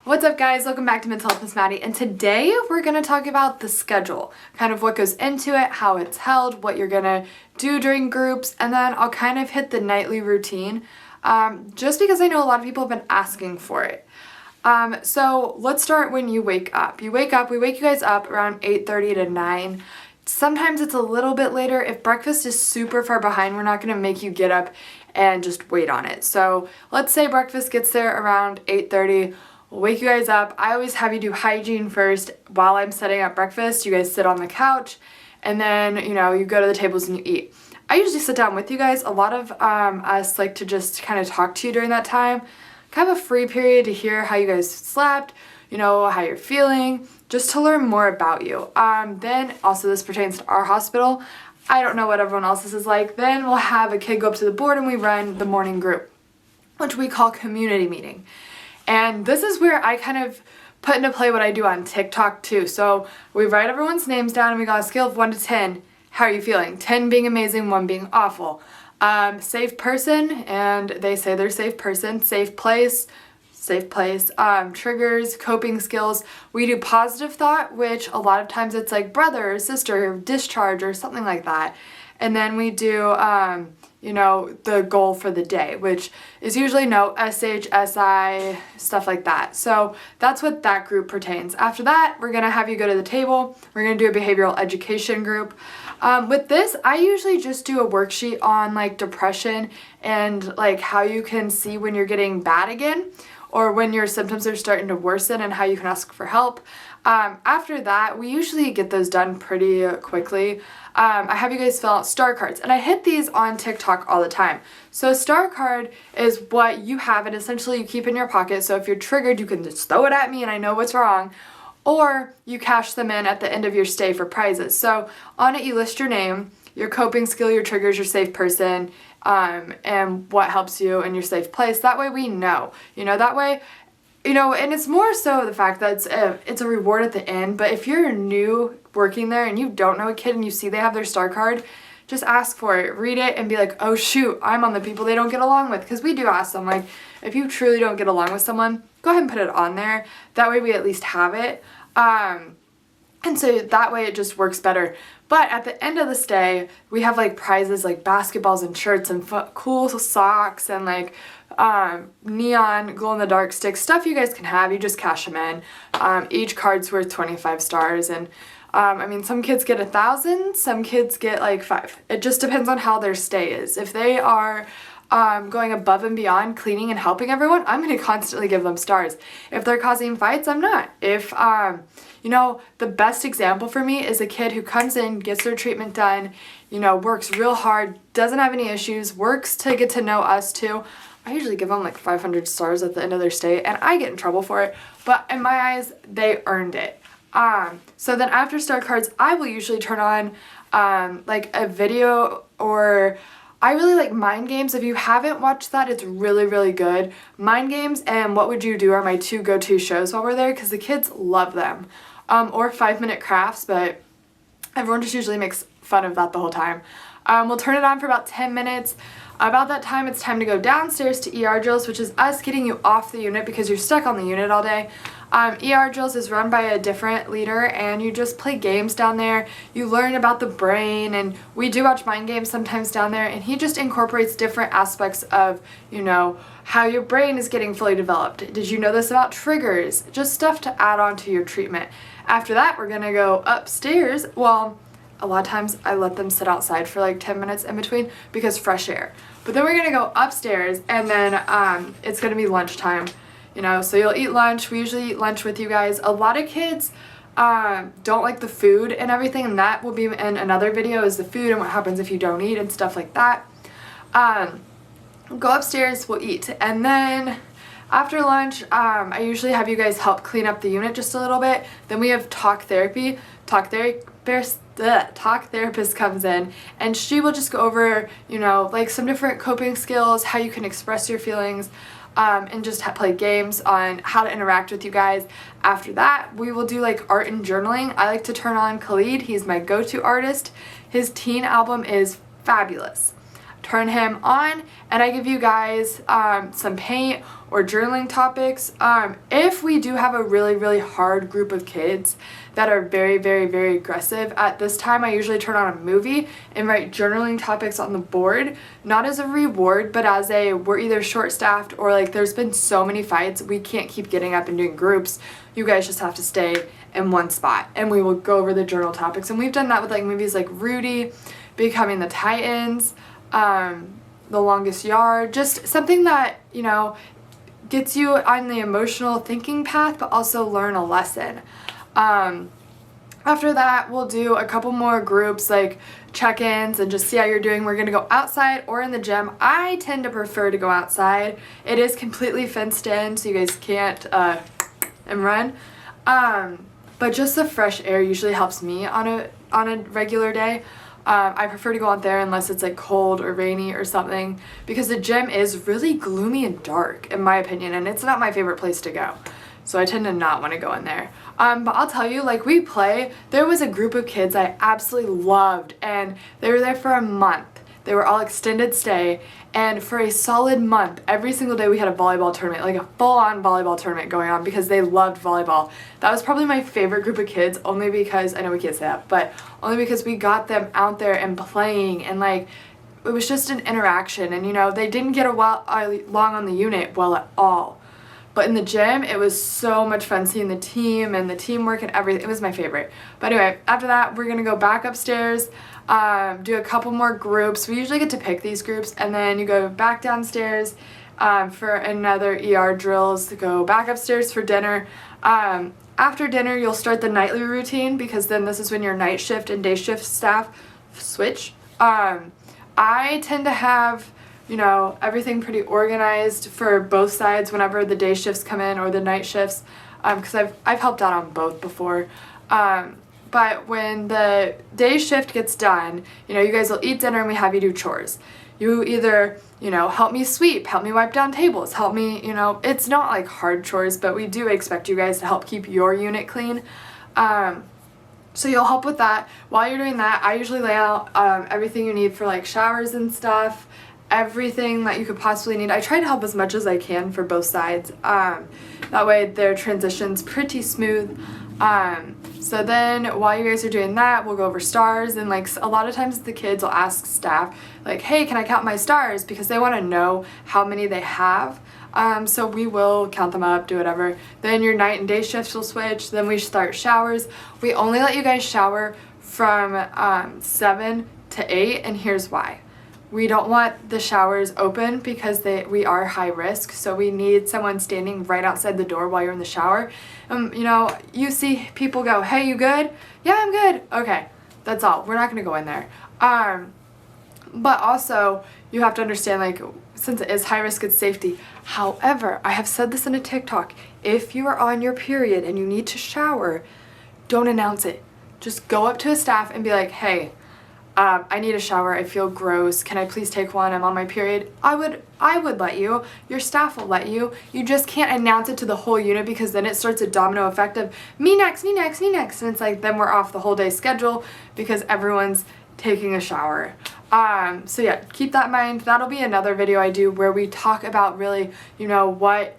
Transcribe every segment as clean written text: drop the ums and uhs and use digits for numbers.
What's up guys, welcome back to Mental Health Miss Maddie, and today we're going to talk about the schedule, kind of what goes into it, how it's held, what you're going to do during groups, and then I'll kind of hit the nightly routine, just because I know a lot of people have been asking for it. So let's start when you wake up. We wake you guys up around 8:30 to 9. Sometimes it's a little bit later. If breakfast is super far behind, we're not going to make you get up and just wait on it. So let's say breakfast gets there around 8:30. We'll wake you guys up. I always have you do hygiene first. While I'm setting up breakfast, you guys sit on the couch, and then, you go to the tables and you eat. I usually sit down with you guys. A lot of us like to just kind of talk to you during that time. Kind of a free period to hear how you guys slept, how you're feeling, just to learn more about you. Then, also this pertains to our hospital. I don't know what everyone else's is like. Then we'll have a kid go up to the board and we run the morning group, which we call community meeting. And this is where I kind of put into play what I do on TikTok too. So we write everyone's names down and we got a scale of 1 to 10. How are you feeling? 10 being amazing, 1 being awful. Safe person, and they say they're safe person. Safe place. Triggers, coping skills. We do positive thought, which a lot of times it's like brother or sister, or discharge or something like that. And then we do, the goal for the day, which is usually no SH, SI, stuff like that. So that's what that group pertains. After that, we're going to have you go to the table. We're going to do a behavioral education group. With this, I usually just do a worksheet on like depression and like how you can see when you're getting bad again, or when your symptoms are starting to worsen and how you can ask for help. After that, we usually get those done pretty quickly. I have you guys fill out star cards, and I hit these on TikTok all the time. So a star card is what you have, and essentially you keep in your pocket, so if you're triggered, you can just throw it at me and I know what's wrong, or you cash them in at the end of your stay for prizes. So on it you list your name, your coping skill, your triggers, your safe person, and what helps you in your safe place. That way we know, that way, and it's more so the fact that it's a reward at the end. But if you're new working there and you don't know a kid and you see they have their star card, just ask for it, read it, and be like, oh shoot, I'm on the people they don't get along with. Because we do ask them, like, if you truly don't get along with someone, go ahead and put it on there. That way we at least have it. And so that way it just works better. But at the end of the stay, we have like prizes like basketballs and shirts and cool socks and like neon glow-in-the-dark sticks, stuff you guys can have. You just cash them in. Each card's worth 25 stars, and some kids get 1,000, some kids get like 5. It just depends on how their stay is. If they are going above and beyond cleaning and helping everyone, I'm going to constantly give them stars. If they're causing fights, I'm not. If the best example for me is a kid who comes in, gets their treatment done, works real hard, doesn't have any issues, works to get to know us too. I usually give them like 500 stars at the end of their stay, and I get in trouble for it, but in my eyes, they earned it. So then after star cards, I will usually turn on like a video, or I really like Mind Games. If you haven't watched that, it's really, really good. Mind Games and What Would You Do are my 2 go-to shows while we're there, because the kids love them. Or 5-minute crafts, but everyone just usually makes fun of that the whole time. We'll turn it on for about 10 minutes. About that time, it's time to go downstairs to ER drills, which is us getting you off the unit because you're stuck on the unit all day. ER drills is run by a different leader, and you just play games down there. You learn about the brain, and we do watch Mind Games sometimes down there, and he just incorporates different aspects of, how your brain is getting fully developed. Did you know this about triggers? Just stuff to add on to your treatment. After that, we're going to go upstairs. Well, a lot of times I let them sit outside for like 10 minutes in between because fresh air. But then we're going to go upstairs, and then it's going to be lunchtime. So you'll eat lunch. We usually eat lunch with you guys. A lot of kids don't like the food and everything, and that will be in another video, is the food and what happens if you don't eat and stuff like that. Go upstairs, we'll eat, and then after lunch, I usually have you guys help clean up the unit just a little bit. Then we have talk therapy. Talk therapist comes in, and she will just go over, like some different coping skills, how you can express your feelings, and just play games on how to interact with you guys. After that, we will do like art and journaling. I like to turn on Khalid. He's my go-to artist. His teen album is fabulous. turn him on, and I give you guys some paint or journaling topics. If we do have a really, really hard group of kids that are very, very, very aggressive, at this time I usually turn on a movie and write journaling topics on the board, not as a reward, but as a, we're either short-staffed or like there's been so many fights, we can't keep getting up and doing groups. You guys just have to stay in one spot, and we will go over the journal topics. And we've done that with like movies like Rudy, Becoming the Titans, The Longest Yard, just something that, you know, gets you on the emotional thinking path, but also learn a lesson. After that, we'll do a couple more groups, like check-ins, and just see how you're doing. We're gonna go outside or in the gym. I tend to prefer to go outside. It is completely fenced in, so you guys can't and run. But just the fresh air usually helps me on a regular day. I prefer to go out there unless it's like cold or rainy or something, because the gym is really gloomy and dark in my opinion, and it's not my favorite place to go. So I tend to not want to go in there. But I'll tell you, like there was a group of kids I absolutely loved, and they were there for a month. They were all extended stay, and for a solid month, every single day we had a volleyball tournament, like a full-on volleyball tournament going on, because they loved volleyball. That was probably my favorite group of kids, only because, I know we can't say that, but only because we got them out there and playing, and like, it was just an interaction, and you know, they didn't get along on the unit well at all. But in the gym, it was so much fun seeing the team and the teamwork and everything. It was my favorite. But anyway, after that, we're going to go back upstairs, do a couple more groups. We usually get to pick these groups, and then you go back downstairs for another ER drills, to go back upstairs for dinner. After dinner, you'll start the nightly routine, because then this is when your night shift and day shift staff switch. I tend to have, you know, everything pretty organized for both sides whenever the day shifts come in or the night shifts, because I've helped out on both before. But when the day shift gets done, you know, you guys will eat dinner and we have you do chores. You either, you know, help me sweep, help me wipe down tables, help me, you know, it's not like hard chores, but we do expect you guys to help keep your unit clean. So you'll help with that. While you're doing that, I usually lay out everything you need for like showers and stuff, everything that you could possibly need. I try to help as much as I can for both sides. That way their transition's pretty smooth. So then while you guys are doing that, we'll go over stars, and like a lot of times the kids will ask staff like, hey, can I count my stars, because they want to know how many they have. So we will count them up, do whatever. Then your night and day shifts will switch. Then we start showers. We only let you guys shower from 7 to 8, and here's why. We don't want the showers open because we are high risk, so we need someone standing right outside the door while you're in the shower. You know, you see people go, hey, you good? Yeah, I'm good. Okay, that's all. We're not going to go in there. But also, you have to understand, like, since it is high risk, it's safety. However, I have said this in a TikTok, if you are on your period and you need to shower, don't announce it. Just go up to a staff and be like, hey, I need a shower, I feel gross, can I please take one, I'm on my period. I would let you, your staff will let you. You just can't announce it to the whole unit, because then it starts a domino effect of me next, me next, me next, and it's like then we're off the whole day schedule because everyone's taking a shower. So yeah, keep that in mind. That'll be another video I do where we talk about really, you know, what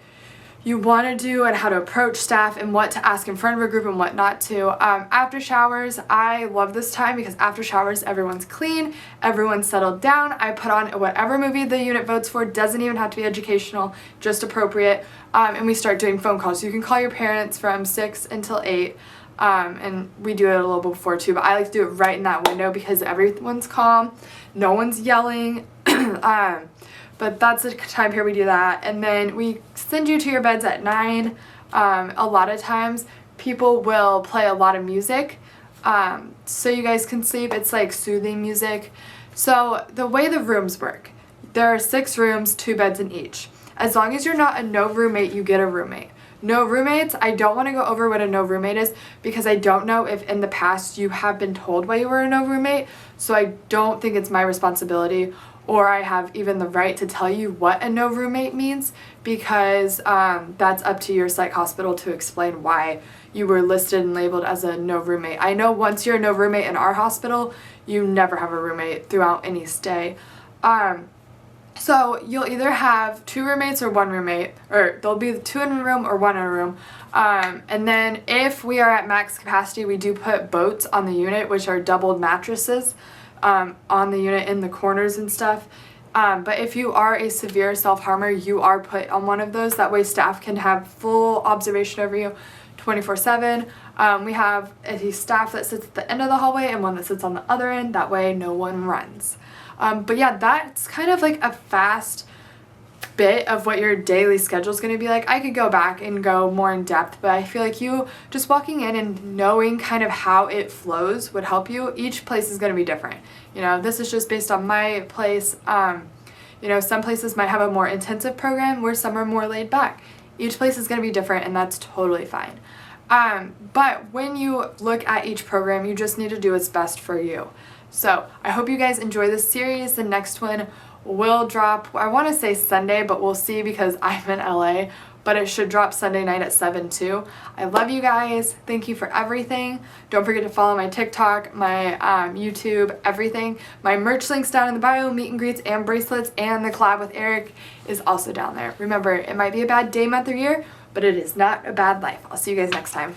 you want to do and how to approach staff and what to ask in front of a group and what not to. After showers, I love this time because after showers, everyone's clean, everyone's settled down. I put on whatever movie the unit votes for, doesn't even have to be educational, just appropriate, and we start doing phone calls. So you can call your parents from 6 until 8, and we do it a little bit before too, but I like to do it right in that window because everyone's calm, no one's yelling, but that's the time here we do that. And then we send you to your beds at 9. A lot of times people will play a lot of music so you guys can sleep. It's like soothing music. So the way the rooms work, there are 6 rooms, 2 beds in each. As long as you're not a no roommate, you get a roommate. No roommates, I don't want to go over what a no roommate is because I don't know if in the past you have been told why you were a no roommate, so I don't think it's my responsibility or I have even the right to tell you what a no roommate means, because that's up to your psych hospital to explain why you were listed and labeled as a no roommate. I know once you're a no roommate in our hospital, you never have a roommate throughout any stay. So you'll either have 2 roommates or 1 roommate, or there'll be 2 in a room or 1 in a room. And then if we are at max capacity, we do put boats on the unit, which are doubled mattresses on the unit in the corners and stuff. But if you are a severe self-harmer, you are put on one of those. That way staff can have full observation over you 24/7. We have a staff that sits at the end of the hallway and one that sits on the other end. That way no one runs. But yeah, that's kind of like a fast bit of what your daily schedule is going to be like. I could go back and go more in depth, but I feel like you just walking in and knowing kind of how it flows would help you. Each place is going to be different. You know, this is just based on my place. You know, some places might have a more intensive program where some are more laid back. Each place is going to be different, and that's totally fine. But when you look at each program, you just need to do what's best for you. So I hope you guys enjoy this series. The next one will drop, I want to say Sunday, but we'll see because I'm in LA, but it should drop Sunday night at 7 too. I love you guys. Thank you for everything. Don't forget to follow my TikTok, my YouTube, everything. My merch links down in the bio, meet and greets and bracelets, and the collab with Eric is also down there. Remember, it might be a bad day, month, or year, but it is not a bad life. I'll see you guys next time.